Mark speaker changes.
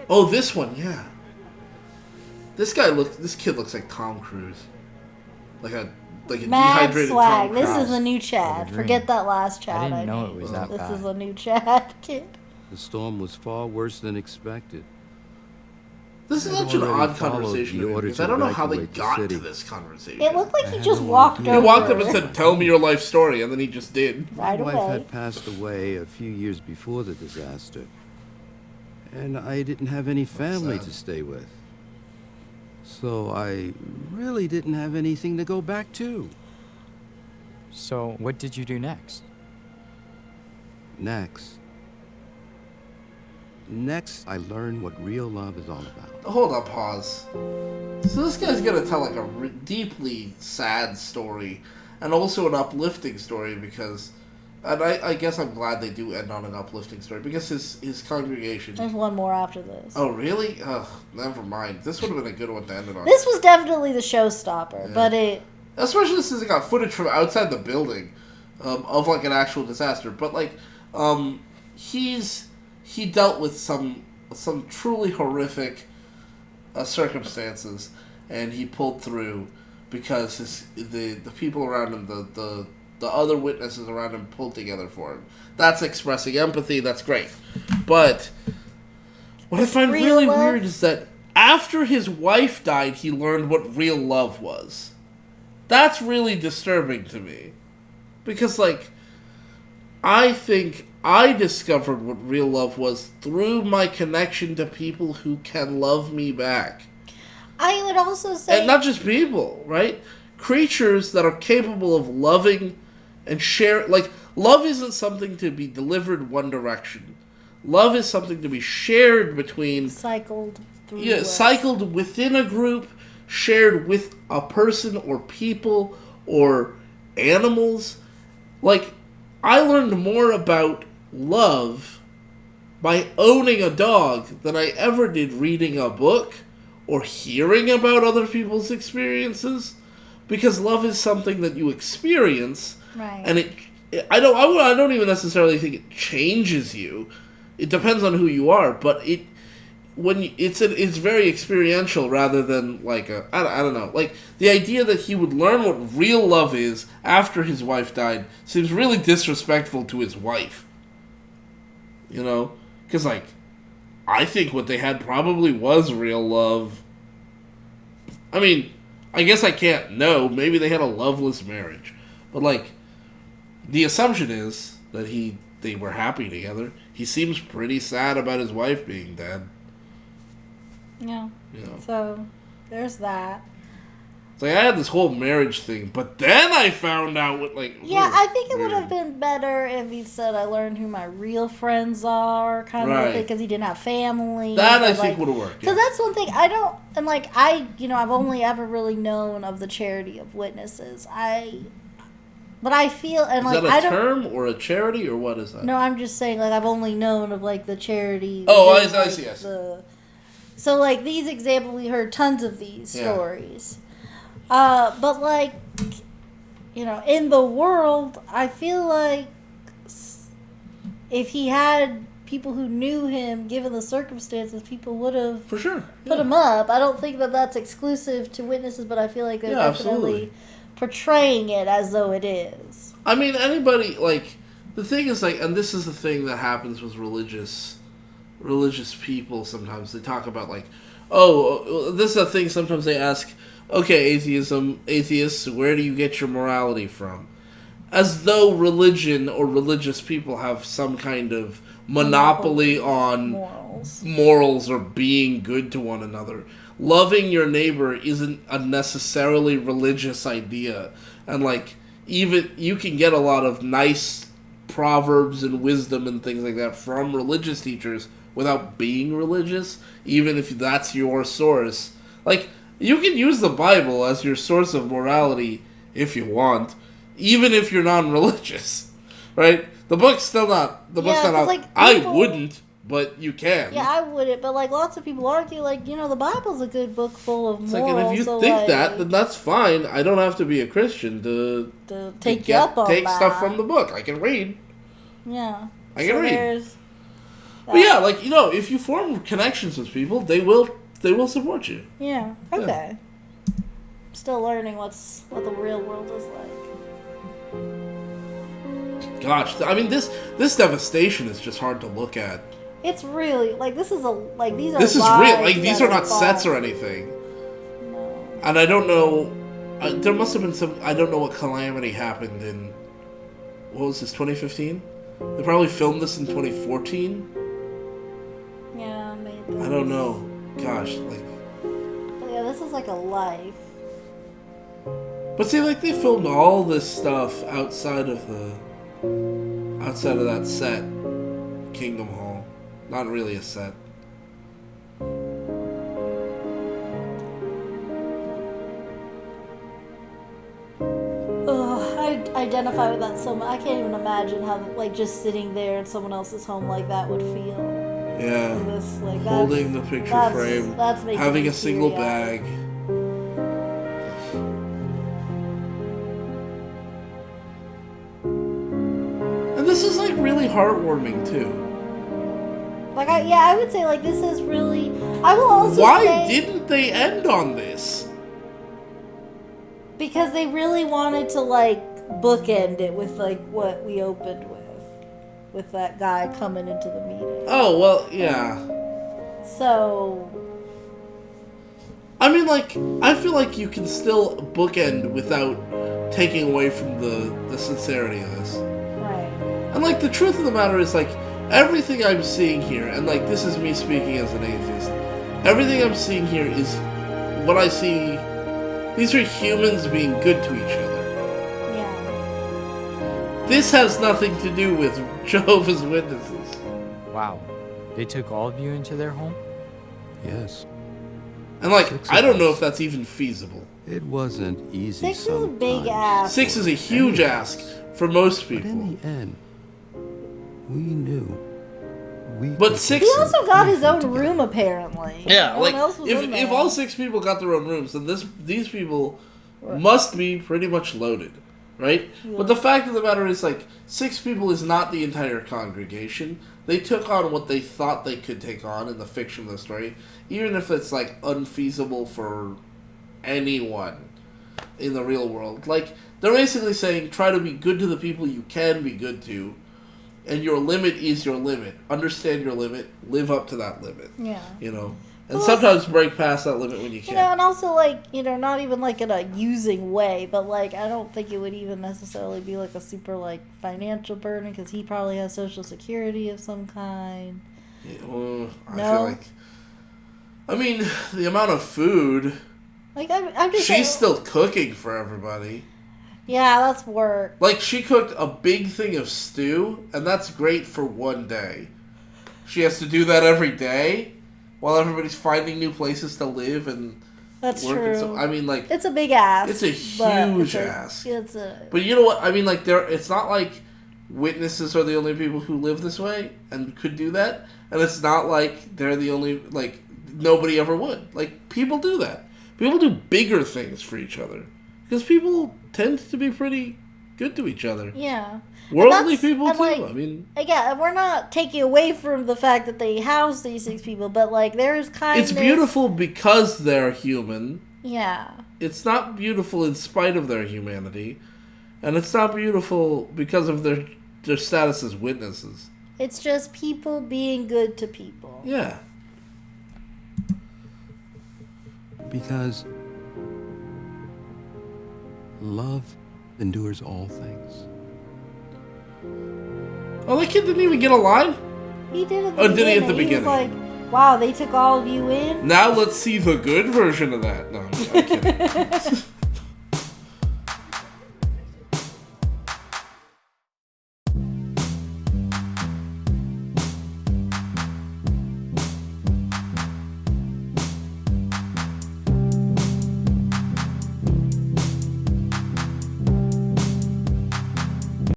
Speaker 1: Oh, this one, yeah. This kid looks like Tom Cruise. Like a
Speaker 2: Mad
Speaker 1: dehydrated
Speaker 2: swag.
Speaker 1: Tom Cruise.
Speaker 2: This is a new Chad. Forget that last Chad.
Speaker 3: I didn't know it was that
Speaker 2: This
Speaker 3: bad.
Speaker 2: is a new Chad kid.
Speaker 4: The storm was far worse than expected.
Speaker 1: This is such an odd conversation because I don't know how they got to this conversation.
Speaker 2: It looked like he just walked over.
Speaker 1: He walked up and said, "Tell me your life story," and then he just did.
Speaker 2: Right
Speaker 4: My
Speaker 2: away.
Speaker 4: wife had passed away a few years before the disaster, and I didn't have any family to stay with. So I really didn't have anything to go back to.
Speaker 3: So, what did you do next?
Speaker 4: Next, I learned what real love is all about.
Speaker 1: Hold up, pause. So this guy's gonna tell like a deeply sad story, and also an uplifting story because, and I guess I'm glad they do end on an uplifting story because his congregation.
Speaker 2: There's one more after this.
Speaker 1: Oh really? Ugh, never mind. This would have been a good one to end it on.
Speaker 2: This was definitely the showstopper, but it.
Speaker 1: Especially since it got footage from outside the building, of like an actual disaster. But like, he dealt with some truly horrific circumstances, and he pulled through because the people around him, the other witnesses around him, pulled together for him. That's expressing empathy. That's great. But what I find really weird is that after his wife died, he learned what real love was. That's really disturbing to me. Because, like, I think I discovered what real love was through my connection to people who can love me back.
Speaker 2: I would also say...
Speaker 1: And not just people, right? Creatures that are capable of loving and share... Like, love isn't something to be delivered one direction. Love is something to be shared between...
Speaker 2: Cycled through...
Speaker 1: Yeah, cycled within a group, shared with a person or people or animals. Like, I learned more about love by owning a dog than I ever did reading a book or hearing about other people's experiences, because love is something that you experience,
Speaker 2: right?
Speaker 1: And I don't even necessarily think it changes you. It depends on who you are, but it's very experiential rather than like I don't know, like the idea that he would learn what real love is after his wife died seems really disrespectful to his wife. You know, because like I think what they had probably was real love. I mean, I guess I can't know. Maybe they had a loveless marriage, but like the assumption is that they were happy together. He seems pretty sad about his wife being dead.
Speaker 2: Yeah.
Speaker 1: You know.
Speaker 2: So, there's that.
Speaker 1: It's like I had this whole marriage thing, but then I found out what like...
Speaker 2: Yeah, I think it would have been better if he said, I learned who my real friends are, kind of thing, because he didn't have family.
Speaker 1: That I think would have worked.
Speaker 2: Because that's one thing, I don't... And like, I've only ever really known of the charity of witnesses. But I feel... And
Speaker 1: is
Speaker 2: like,
Speaker 1: that a term or a charity or what is that?
Speaker 2: No, I'm just saying, like, I've only known of like the charity...
Speaker 1: Oh, I see.
Speaker 2: So, like, these examples, we heard tons of these stories. But, like, you know, in the world, I feel like if he had people who knew him, given the circumstances, people would have
Speaker 1: for sure
Speaker 2: put him up. I don't think that that's exclusive to witnesses, but I feel like they're definitely portraying it as though it is.
Speaker 1: I mean, anybody, like, the thing is, like, and this is the thing that happens with religious people sometimes. They talk about, like, this is a thing sometimes they ask, okay, atheists, where do you get your morality from? As though religion or religious people have some kind of monopoly on morals or being good to one another. Loving your neighbor isn't a necessarily religious idea. And, like, even you can get a lot of nice proverbs and wisdom and things like that from religious teachers without being religious, even if that's your source. Like, you can use the Bible as your source of morality if you want, even if you're non-religious, right? The book's still not... The book's not out.
Speaker 2: Like,
Speaker 1: I wouldn't, but you can.
Speaker 2: Yeah, I wouldn't, but, like, lots of people argue, like, you know, the Bible's a good book full of morals.
Speaker 1: Like, and if you think that, then that's fine. I don't have to be a Christian to
Speaker 2: take you up on
Speaker 1: take
Speaker 2: that.
Speaker 1: Stuff from the book. I can read.
Speaker 2: Yeah.
Speaker 1: I can read. But yeah, like, you know, if you form connections with people, they will support you.
Speaker 2: Yeah. Okay. Still learning what the real world is like.
Speaker 1: Gosh, I mean, this devastation is just hard to look at.
Speaker 2: It's really like these are.
Speaker 1: This is real. Like, these are not sets or anything.
Speaker 2: No.
Speaker 1: And I don't know. There must have been some. I don't know what calamity happened in. What was this? 2015. They probably filmed this in 2014.
Speaker 2: Yeah, maybe.
Speaker 1: I don't know. Gosh, like.
Speaker 2: But yeah, this is like a life.
Speaker 1: But see, like, they filmed all this stuff outside of that set, Kingdom Hall. Not really a set.
Speaker 2: I identify with that so much. I can't even imagine how, like, just sitting there in someone else's home like that would feel.
Speaker 1: Yeah.
Speaker 2: This, like,
Speaker 1: Holding the picture frame, having a single bag. And this is, like, really heartwarming, too.
Speaker 2: Like, I would say, like, this is really... I will also
Speaker 1: Why
Speaker 2: say...
Speaker 1: didn't they end on this?
Speaker 2: Because they really wanted to, like, bookend it with, like, what we opened with that guy coming into the meeting.
Speaker 1: Oh, well, yeah.
Speaker 2: So...
Speaker 1: I mean, like, I feel like you can still bookend without taking away from the sincerity of this.
Speaker 2: Right.
Speaker 1: And, like, the truth of the matter is, like, everything I'm seeing here, and, like, this is me speaking as an atheist, everything I'm seeing here is what I see. These are humans being good to each other.
Speaker 2: Yeah.
Speaker 1: This has nothing to do with Jehovah's Witnesses.
Speaker 3: Wow. They took all of you into their home?
Speaker 4: Yes.
Speaker 1: And, like,
Speaker 4: 6
Speaker 1: I
Speaker 4: of
Speaker 1: don't know
Speaker 4: us.
Speaker 1: if that's even feasible.
Speaker 4: It wasn't easy
Speaker 2: 6 is a big
Speaker 4: sometimes.
Speaker 2: ask.
Speaker 1: 6 is a huge ask for most
Speaker 4: But
Speaker 1: people.
Speaker 4: in the end, we knew.
Speaker 1: But 6...
Speaker 2: He also got his own room, apparently.
Speaker 1: Yeah,
Speaker 2: No
Speaker 1: like,
Speaker 2: one else was in
Speaker 1: if
Speaker 2: there.
Speaker 1: all 6 people got their own rooms, then these people must be pretty much loaded, right?
Speaker 2: Yeah.
Speaker 1: But the fact of the matter is, like, 6 people is not the entire congregation. They took on what they thought they could take on in the fiction of the story, even if it's, like, unfeasible for anyone in the real world. Like, they're basically saying, try to be good to the people you can be good to, and your limit is your limit. Understand your limit, live up to that limit.
Speaker 2: Yeah.
Speaker 1: You know? And
Speaker 2: Well,
Speaker 1: sometimes break past that limit when you can.
Speaker 2: You know, and also, like, you know, not even, like, in a using way, but, like, I don't think it would even necessarily be, like, a super, like, financial burden, because he probably has Social Security of some kind.
Speaker 1: Yeah, well, I
Speaker 2: No?
Speaker 1: feel like... I mean, the amount of food...
Speaker 2: Like, I'm just
Speaker 1: She's
Speaker 2: saying,
Speaker 1: still cooking for everybody.
Speaker 2: yeah, that's work.
Speaker 1: Like, she cooked a big thing of stew, and that's great for one day. She has to do that every day, while everybody's finding new places to live and
Speaker 2: That's
Speaker 1: work.
Speaker 2: true.
Speaker 1: And so, I mean, like...
Speaker 2: It's a big ask.
Speaker 1: It's a
Speaker 2: but
Speaker 1: huge
Speaker 2: it's
Speaker 1: ask.
Speaker 2: It's a...
Speaker 1: But you know what? I mean, like, it's not like witnesses are the only people who live this way and could do that. And it's not like they're the only, like, nobody ever would. Like, people do that. People do bigger things for each other. Because people tend to be pretty good to each other.
Speaker 2: Yeah.
Speaker 1: Worldly
Speaker 2: And
Speaker 1: people,
Speaker 2: and,
Speaker 1: too.
Speaker 2: like,
Speaker 1: I mean...
Speaker 2: Yeah, we're not taking away from the fact that they house these 6 people, but, like, there's kind
Speaker 1: It's
Speaker 2: of...
Speaker 1: beautiful because they're human.
Speaker 2: Yeah.
Speaker 1: It's not beautiful in spite of their humanity. And it's not beautiful because of their status as witnesses.
Speaker 2: It's just people being good to people.
Speaker 1: Yeah.
Speaker 4: Because love endures all things.
Speaker 1: Oh, that kid didn't even get a line?
Speaker 2: He did at the
Speaker 1: Oh, did he
Speaker 2: beginning.
Speaker 1: at the beginning?
Speaker 2: He was like, wow, they took all of you in?
Speaker 1: Now let's see the good version of that. No, I'm kidding.